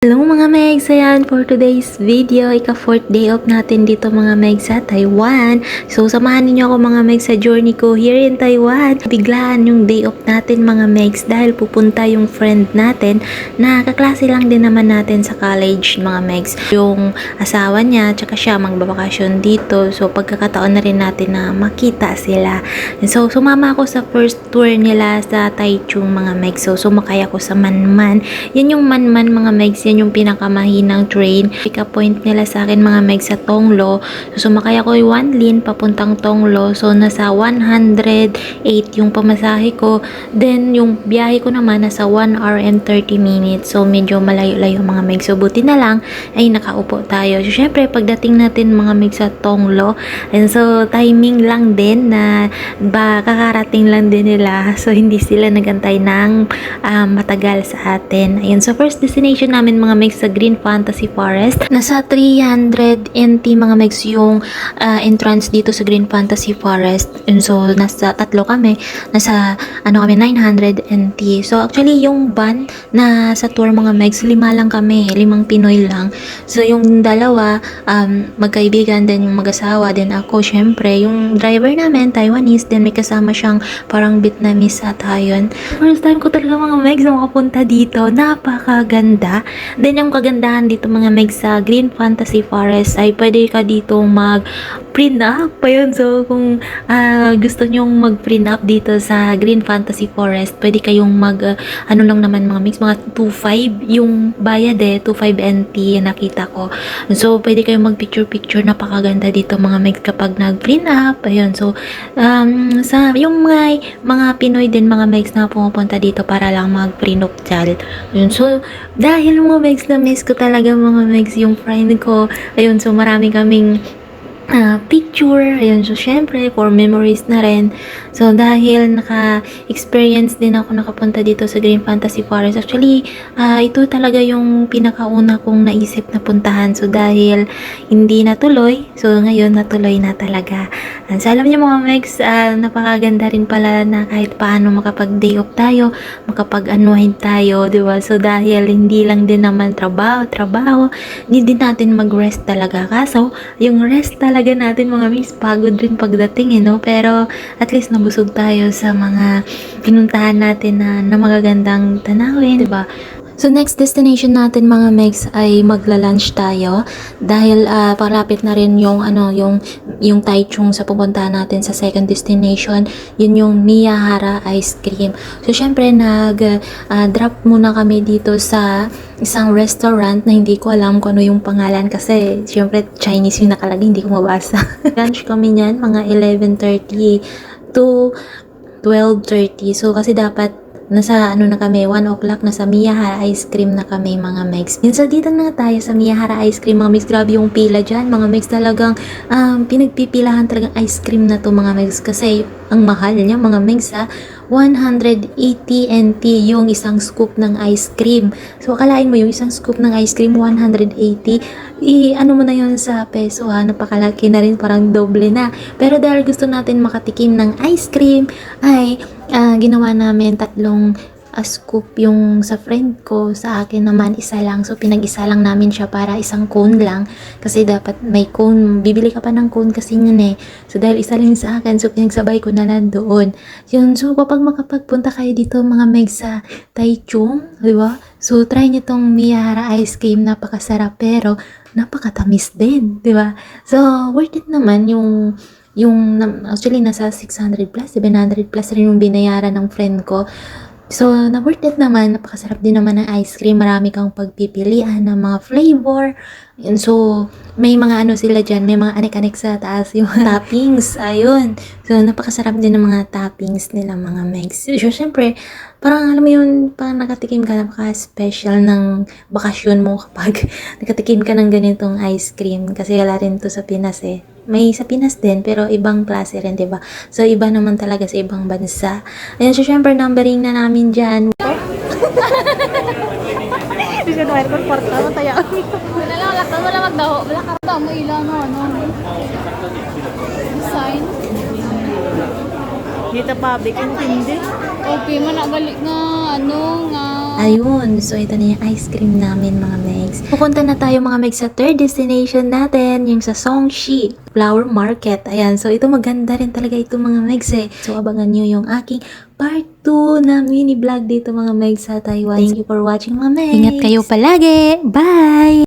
Hello mga Megs! Ayan, for today's video, ika-4th day off natin dito mga Megs sa Taiwan. So, samahan niyo ako mga Megs sa journey ko here in Taiwan. Biglaan yung day off natin mga Megs dahil pupunta yung friend natin na kaklase lang din naman natin sa college mga Megs. Yung asawa niya, tsaka siya magbabakasyon dito. So, pagkakataon na rin natin na makita sila. So, sumama ako sa first tour nila sa Taichung mga Megs. So, sumakay ako sa Manman. Yan yung Manman mga Megs, yung pinakamahinang train. Pick up point nila sa akin mga Meg sa Tonglo. So sumakay ako yung 1 lane papuntang Tonglo. So nasa 108 yung pamasahe ko. Then yung biyahe ko naman nasa 1 hour and 30 minutes. So medyo malayo-layo mga Meg. So buti na lang ay nakaupo tayo. So syempre pagdating natin mga Meg sa Tonglo, and so timing lang din na kakarating lang din nila. So hindi sila nagantay ng matagal sa atin. Ayun, so first destination namin mga Megs sa Green Fantasy Forest. Nasa 300 NT mga Megs yung entrance dito sa Green Fantasy Forest. And so nasa tatlo kami, nasa kami 900 NT. So actually yung van na sa tour mga Megs, 5 lang kami, 5 Pinoy lang. So yung dalawa magkaibigan, din yung mag-asawa, din ako syempre. Yung driver namin Taiwanese, din may kasama siyang parang Vietnamese at yun. First time ko talaga mga Megs na makapunta dito. Napakaganda. Then yung kagandahan dito mga Meg sa Green Fantasy Forest ay pwede ka dito mag-prenup pa yun. So kung gusto nyong mag-prenup dito sa Green Fantasy Forest, pwede kayong lang naman mga Megs, mga 2.5 yung bayad 2.5 NT nakita ko. So pwede kayong mag-picture-picture, napakaganda dito mga Megs kapag nag-prenup. Ayun, so sa yung mga Pinoy din mga Megs na pumupunta dito para lang mag-prenup child. Ayun, so dahil mga Megs na miss ko talaga mga Megs yung friend ko. Ayun, so marami kaming picture. Ayun, so syempre for memories na rin. So dahil naka-experience din ako nakapunta dito sa Green Fantasy Forest. Actually, ito talaga yung pinakauna kong naisip na puntahan. So dahil hindi natuloy, so ngayon natuloy na talaga. So alam niyo mga Megs, napakaganda rin pala na kahit paano makapag-day off tayo, makapag-unwind tayo, di ba? So dahil hindi lang din naman trabaho, hindi din natin mag-rest talaga. Kaso, yung rest talaga natin mga Megs, pagod rin pagdating no? Pero at least nabusog tayo sa mga pinuntahan natin na magagandang tanawin, diba? So next destination natin mga Megs ay magla-lunch tayo dahil palapit na rin yung yung Taichung sa pupuntahan natin sa second destination. Yun yung Miyahara Ice Cream. So syempre drop muna kami dito sa isang restaurant na hindi ko alam kung ano yung pangalan kasi syempre Chinese yung nakalagay, hindi ko mabasa. Lunch kami niyan mga 11:30 to 12:30. So kasi dapat nasa na kami, 1 o'clock nasa Miyahara Ice Cream na kami mga Megs. Yun, so dito na tayo sa Miyahara Ice Cream mga Megs. Grabe yung pila dyan mga Megs, talagang pinagpipilahan talagang ice cream na to mga Megs kasi ang mahal niya mga Megs 180 NT yung isang scoop ng ice cream. So akalain mo yung isang scoop ng ice cream 180, ano mo na yun sa peso napakalaki na rin, parang doble na. Pero dahil gusto natin makatikim ng ice cream ay ginawa namin 3 scoop yung sa friend ko, sa akin naman isa lang. So pinag-isa lang namin siya para isang cone lang kasi dapat may cone, bibili ka pa ng cone kasi yun So dahil isa lang sa akin, so pinagsabay ko na lang doon. Yun, so kapag makapagpunta kayo dito mga Meg sa Taichung, di ba? So try nyo tong Miyahara Ice Cream, napakasarap pero napakatamis din, di ba? So worth it naman yung actually nasa 600 plus, 700 plus rin yung binayaran ng friend ko. So, na-worth it naman, napakasarap din naman ng ice cream, marami kang pagpipilian ng mga flavor. And so, may mga sila dyan, may mga anek-anek sa taas yung toppings, ayun. So, napakasarap din ng mga toppings nila mga Megs. So, syempre, parang alam mo yun, parang nakatikim ka, napaka-special ng bakasyon mo kapag nakatikim ka ng ganitong ice cream. Kasi wala rin to sa Pinas May sa Pinas din, pero ibang klase rin, diba? So, iba naman talaga sa ibang bansa. Ayun, so syempre, numbering na namin dyan. Hindi siya naman kung porta mo tayo. Wala lang, wala magdaho. Wala ka daw mo ilan, sign. Dito public, hindi. Okay, managalit nga, nga Ayun, so ito na yung ice cream namin mga megs. Pupunta na tayo mga megs sa third destination natin, yung sa Songshi Flower Market. Ayan, so ito maganda rin talaga ito mga megs eh. So abangan nyo yung aking part 2 na mini vlog dito mga megs sa Taiwan. Thank you for watching mga megs. Ingat kayo palagi. Bye!